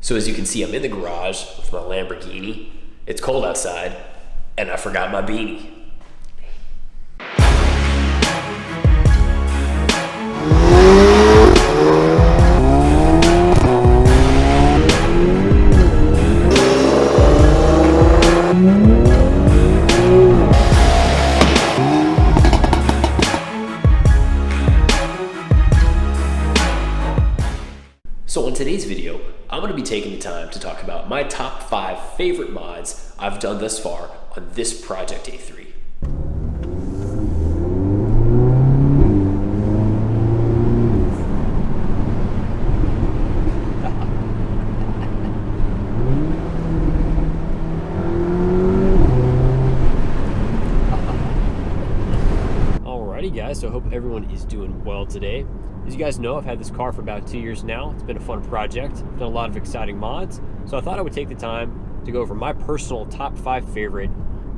So as you can see, I'm in the garage with my Lamborghini. It's cold outside, and I forgot my beanie. So in today's video, I'm going to be taking the time to talk about my top 5 favorite mods I've done thus far on this Project A3. Alrighty guys, so I hope everyone is doing well today. As you guys know, I've had this car for about 2 years now. It's been a fun project. I've done a lot of exciting mods. So I thought I would take the time to go over my personal top 5 favorite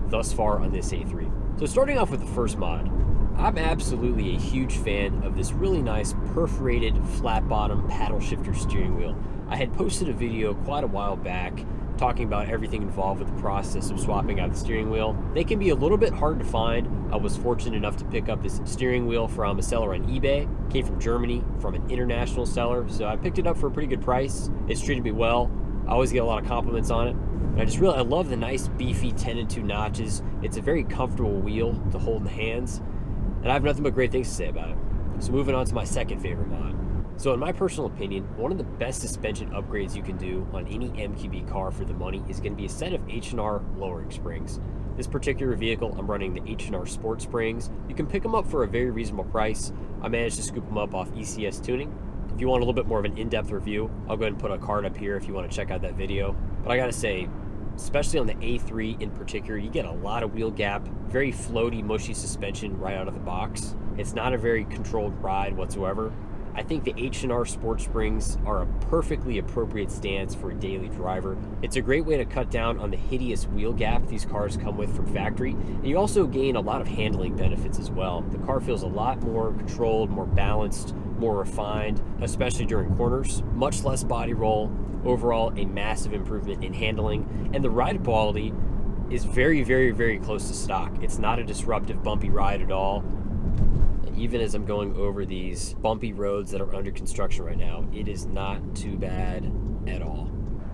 thus far on this A3. So starting off with the first mod, I'm absolutely a huge fan of this really nice perforated flat bottom paddle shifter steering wheel. I had posted a video quite a while back talking about everything involved with the process of swapping out the steering wheel. They can be a little bit hard to find. I was fortunate enough to pick up this steering wheel from a seller on eBay. Came from Germany, from an international seller, so I picked it up for a pretty good price. It's treated me well. I always get a lot of compliments on it. And I love the nice beefy 10 and 2 notches. It's a very comfortable wheel to hold in the hands, and I have nothing but great things to say about it. So moving on to my second favorite mod. So in my personal opinion, one of the best suspension upgrades you can do on any MQB car for the money is going to be a set of H&R lowering springs. This particular vehicle, I'm running the H&R Sport Springs. You can pick them up for a very reasonable price. I managed to scoop them up off ECS Tuning. If you want a little bit more of an in-depth review, I'll go ahead and put a card up here if you want to check out that video. But I gotta say, especially on the A3 in particular, you get a lot of wheel gap, very floaty, mushy suspension right out of the box. It's not a very controlled ride whatsoever. I think the H&R Sport Springs are a perfectly appropriate stance for a daily driver. It's a great way to cut down on the hideous wheel gap these cars come with from factory, and you also gain a lot of handling benefits as well. The car feels a lot more controlled, more balanced, more refined, especially during corners. Much less body roll. Overall, a massive improvement in handling, and the ride quality is very, very, very close to stock. It's not a disruptive, bumpy ride at all. Even as I'm going over these bumpy roads that are under construction right now, it is not too bad at all.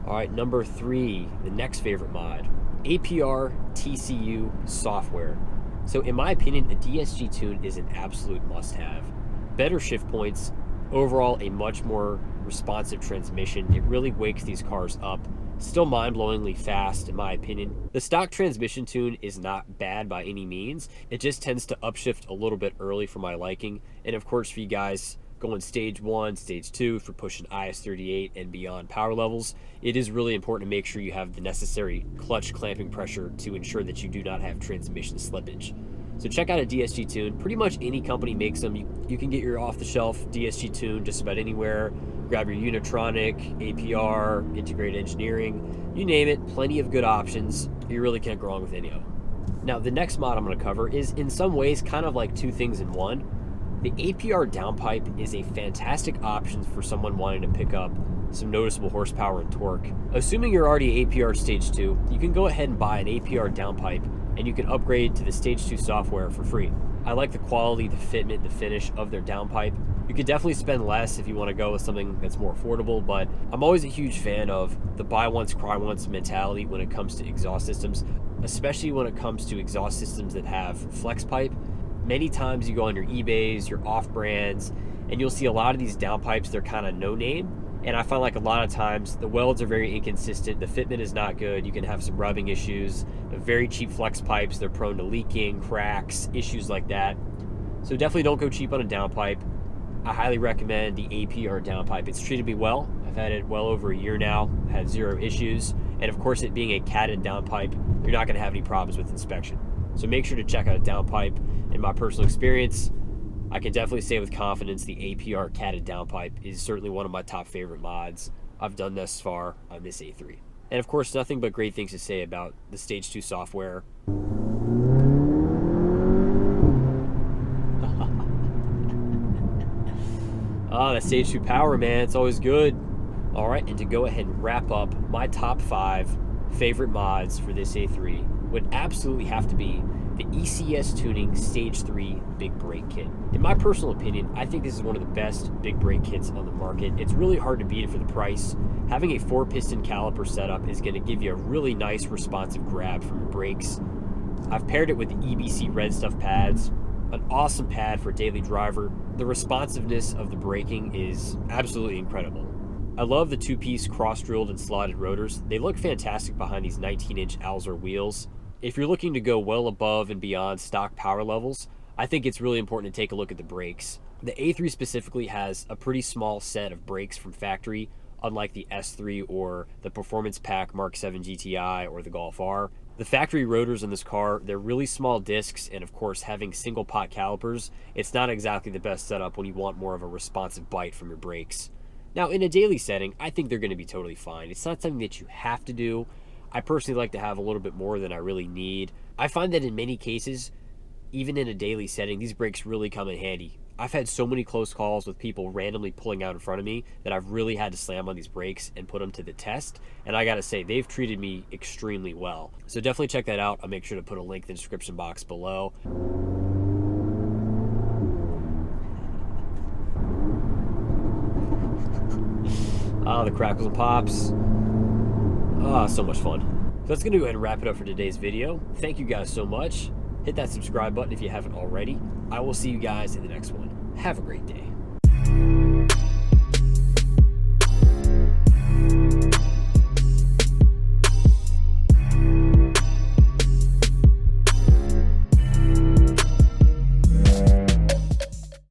All right, number 3, the next favorite mod, APR TCU software. So in my opinion, a DSG tune is an absolute must-have. Better shift points, overall a much more responsive transmission. It really wakes these cars up. Still mind-blowingly fast in my opinion. The stock transmission tune is not bad by any means. It just tends to upshift a little bit early for my liking. And of course for you guys going stage 1, stage 2 for pushing IS38 and beyond power levels, it is really important to make sure you have the necessary clutch clamping pressure to ensure that you do not have transmission slippage. So check out a DSG tune. Pretty much any company makes them. You can get your off-the-shelf DSG tune just about anywhere. Grab your Unitronic, APR, Integrated Engineering, you name it, plenty of good options. You really can't go wrong with any of them. Now, the next mod I'm going to cover is in some ways kind of like 2 things in one. The APR Downpipe is a fantastic option for someone wanting to pick up some noticeable horsepower and torque. Assuming you're already APR Stage 2, you can go ahead and buy an APR Downpipe and you can upgrade to the Stage 2 software for free. I like the quality, the fitment, the finish of their downpipe. You could definitely spend less if you want to go with something that's more affordable, but I'm always a huge fan of the buy once, cry once mentality when it comes to exhaust systems, especially when it comes to exhaust systems that have flex pipe. Many times you go on your eBays, your off-brands, and you'll see a lot of these downpipes, they're kind of no-name. And I find like a lot of times the welds are very inconsistent, the fitment is not good, you can have some rubbing issues. The very cheap flex pipes, they're prone to leaking, cracks, issues like that. So definitely don't go cheap on a downpipe. I highly recommend the APR downpipe. It's treated me well. I've had it well over a year now, had 0 issues. And of course, it being a catted downpipe, you're not gonna have any problems with inspection. So make sure to check out a downpipe. In my personal experience, I can definitely say with confidence the APR catted downpipe is certainly one of my top favorite mods I've done thus far on this A3. And of course, nothing but great things to say about the Stage 2 software. Ah, that Stage 2 power, man, it's always good. All right, and to go ahead and wrap up my top 5 favorite mods for this A3 would absolutely have to be the ECS Tuning Stage 3 Big Brake Kit. In my personal opinion, I think this is one of the best big brake kits on the market. It's really hard to beat it for the price. Having a 4-piston caliper setup is going to give you a really nice responsive grab from your brakes. I've paired it with the EBC Red Stuff pads, an awesome pad for a daily driver. The responsiveness of the braking is absolutely incredible. I love the 2-piece cross-drilled and slotted rotors. They look fantastic behind these 19-inch Alzor wheels. If you're looking to go well above and beyond stock power levels, I think it's really important to take a look at the brakes. The A3 specifically has a pretty small set of brakes from factory, unlike the S3 or the Performance Pack Mark 7 GTI or the Golf R. The factory rotors in this car, they're really small discs, and of course having single pot calipers, it's not exactly the best setup when you want more of a responsive bite from your brakes. Now, in a daily setting, I think they're going to be totally fine. It's not something that you have to do. I personally like to have a little bit more than I really need. I find that in many cases, even in a daily setting, these brakes really come in handy. I've had so many close calls with people randomly pulling out in front of me that I've really had to slam on these brakes and put them to the test. And I gotta say, they've treated me extremely well. So definitely check that out. I'll make sure to put a link in the description box below. Ah, the crackles and pops. Ah, so much fun. So that's gonna go ahead and wrap it up for today's video. Thank you guys so much. Hit that subscribe button if you haven't already. I will see you guys in the next one. Have a great day.